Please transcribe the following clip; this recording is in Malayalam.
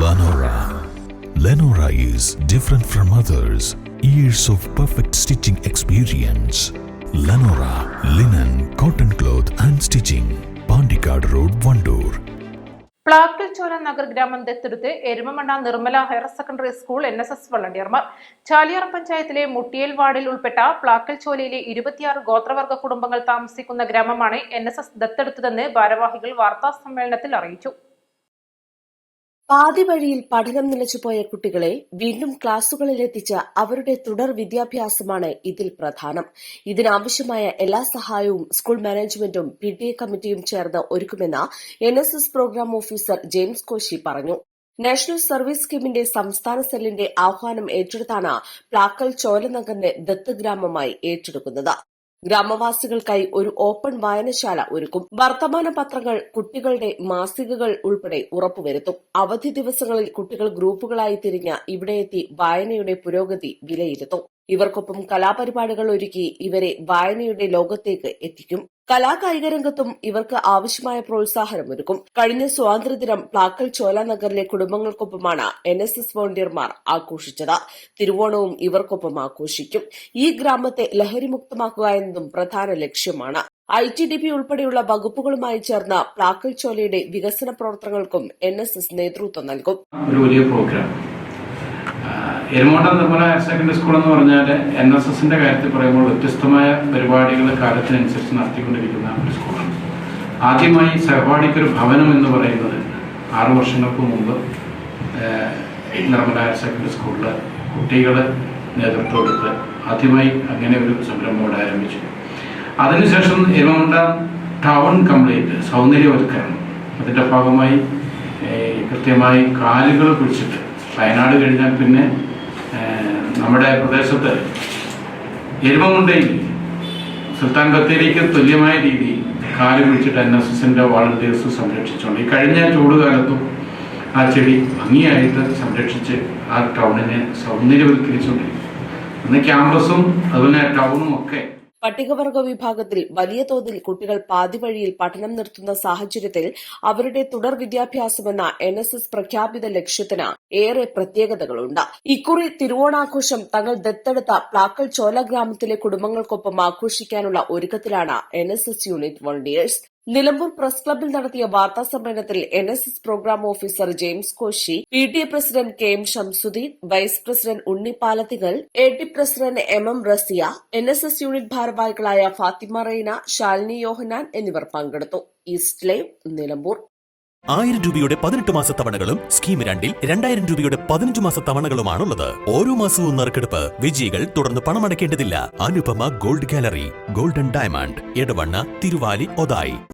Lenora. Lenora is different from others. Years of perfect stitching experience. Lenora linen, cotton cloth and stitching. Pandikad Road, Vandoor. Plakkal Chola Nagar ഗ്രാമം ദത്തെടുത്ത് Erumamanna Nirmala higher secondary school NSS വളണ്ടിയർമാർ. ചാലിയാർ പഞ്ചായത്തിലെ മുട്ടിയേൽ വാർഡിൽ ഉൾപ്പെട്ട പ്ലാക്കൽ ചോലയിലെ 26 ഗോത്രവർഗ കുടുംബങ്ങൾ താമസിക്കുന്ന ഗ്രാമമാണ് NSS ദത്തെടുത്തതെന്ന് ഭാരവാഹികൾ വാർത്താ സമ്മേളനത്തിൽ അറിയിച്ചു. പാതി വഴിയിൽ പഠനം നിലച്ചുപോയ കുട്ടികളെ വീണ്ടും ക്ലാസുകളിലെത്തിച്ച് അവരുടെ തുടർ വിദ്യാഭ്യാസമാണ് ഇതിൽ പ്രധാനം. ഇതിനാവശ്യമായ എല്ലാ സഹായവും സ്കൂൾ മാനേജ്മെന്റും PTA കമ്മിറ്റിയും ചേർന്ന് ഒരുക്കുമെന്ന് NSS program officer James Koshy പറഞ്ഞു. നാഷണൽ സർവീസ് സ്കീമിന്റെ സംസ്ഥാന സെല്ലിന്റെ ആഹ്വാനം ഏറ്റെടുത്താണ് പ്ലാക്കൽ ചോലനഗറിനെ ദത്ത് ഗ്രാമമായി ഏറ്റെടുക്കുന്നത്. ഗ്രാമവാസികൾക്കായി ഒരു ഓപ്പൺ വായനശാല ഒരുക്കും. വർത്തമാന പത്രങ്ങൾ, കുട്ടികളുടെ മാസികകൾ ഉൾപ്പെടെ ഉറപ്പുവരുത്തും. അവധി ദിവസങ്ങളിൽ കുട്ടികൾ ഗ്രൂപ്പുകളായി തിരിഞ്ഞ് ഇവിടെയെത്തി വായനയുടെ പുരോഗതി വിലയിരുത്തും. ഇവർക്കൊപ്പം കലാപരിപാടികൾ ഒരുക്കി ഇവരെ വായനയുടെ ലോകത്തേക്ക് എത്തിക്കും. കലാകായിക രംഗത്തും ഇവർക്ക് ആവശ്യമായ പ്രോത്സാഹനമൊരുക്കും. കഴിഞ്ഞ സ്വാതന്ത്ര്യദിനം പ്ലാക്കൽ ചോല നഗറിലെ കുടുംബങ്ങൾക്കൊപ്പമാണ് NSS വോളണ്ടിയർമാർ ആഘോഷിച്ചത്. തിരുവോണവും ഇവർക്കൊപ്പം ആഘോഷിക്കും. ഈ ഗ്രാമത്തെ ലഹരിമുക്തമാക്കുക എന്നതും പ്രധാന ലക്ഷ്യമാണ്. ITDP ഉൾപ്പെടെയുള്ള വകുപ്പുകളുമായി ചേർന്ന പ്ലാക്കൽ ചോലയുടെ വികസന പ്രവർത്തനങ്ങൾക്കും NSS നേതൃത്വം നൽകും. ഒരു വലിയ program Erumamanna Nirmala higher secondary school എന്ന് പറഞ്ഞാൽ NSSന്റെ കാര്യത്തിൽ പറയുമ്പോൾ വ്യത്യസ്തമായ പരിപാടികൾ കാലത്തിനനുസരിച്ച് നടത്തിക്കൊണ്ടിരിക്കുന്ന ഒരു സ്കൂളാണ്. ആദ്യമായി സഹപാഠിക്കൊരു ഭവനം എന്ന് പറയുന്നത് 6 വർഷങ്ങൾക്ക് മുമ്പ് നിർമ്മല ഹയർ സെക്കൻഡറി സ്കൂളിൽ കുട്ടികൾ നേതൃത്വം എടുത്ത് ആദ്യമായി അങ്ങനെ ഒരു സംരംഭം ഇവിടെ ആരംഭിച്ചു. അതിനുശേഷം എരുമമണ്ണ ടൗൺ കംപ്ലീറ്റ് സൗന്ദര്യവൽക്കരണം, അതിൻ്റെ ഭാഗമായി കൃത്യമായി കാലുകൾ പിടിച്ചിട്ട് വയനാട് കഴിഞ്ഞാൽ പിന്നെ നമ്മുടെ പ്രദേശത്ത് എരുമമുണ്ടയിൽ സുൽത്താൻ ബത്തേരിക്ക് തുല്യമായ രീതിയിൽ കാല് പിടിച്ചിട്ട് NSSന്റെ വോളണ്ടിയേഴ്സ് സംരക്ഷിച്ചുകൊണ്ട് ഈ കഴിഞ്ഞ ചൂടുകാലത്തും ആ ചെടി ഭംഗിയായിട്ട് സംരക്ഷിച്ച് ആ ടൗണിനെ സൗന്ദര്യവൽക്കരിച്ചുകൊണ്ടിരിക്കും. അന്ന് ക്യാമ്പസും അതുപോലെ ടൗണും ഒക്കെ പട്ടികവർഗ വിഭാഗത്തിൽ വലിയ തോതിൽ കുട്ടികൾ പാതിവഴിയിൽ പഠനം നിർത്തുന്ന സാഹചര്യത്തിൽ അവരുടെ തുടർ വിദ്യാഭ്യാസമെന്ന NSS പ്രഖ്യാപിത ലക്ഷ്യത്തിന് ഏറെ പ്രത്യേകതകളുണ്ട്. ഇക്കുറി തിരുവോണാഘോഷം തങ്ങൾ ദത്തെടുത്ത പ്ലാക്കൽ ചോല ഗ്രാമത്തിലെ കുടുംബങ്ങൾക്കൊപ്പം ആഘോഷിക്കാനുള്ള ഒരുക്കത്തിലാണ് NSS unit volunteers. Nilambur press ക്ലബ്ബിൽ നടത്തിയ വാർത്താ സമ്മേളനത്തിൽ NSS program officer James Koshy, PTA president KM Shamsuddin, vice president Unni Palathikal, AT president MM Raziya, NSS unit ഭാരവാഹികളായ ഫാത്തിമ റൈന, ശാലിനി യോഹനാൻ എന്നിവർ പങ്കെടുത്തു. East live, Nilambur. 1000 രൂപയുടെ 18 മാസ തവണകളും സ്കീം 2ൽ 2000 രൂപയുടെ 15 മാസ തവണകളുമാണുള്ളത്. ഓരോ മാസവും നറുക്കെടുപ്പ്. വിജയികൾ തുടർന്ന് പണമടയ്ക്കേണ്ടതില്ല. Anupama gold gallery, golden diamond, Edavanna, Thiruvali, Othayi.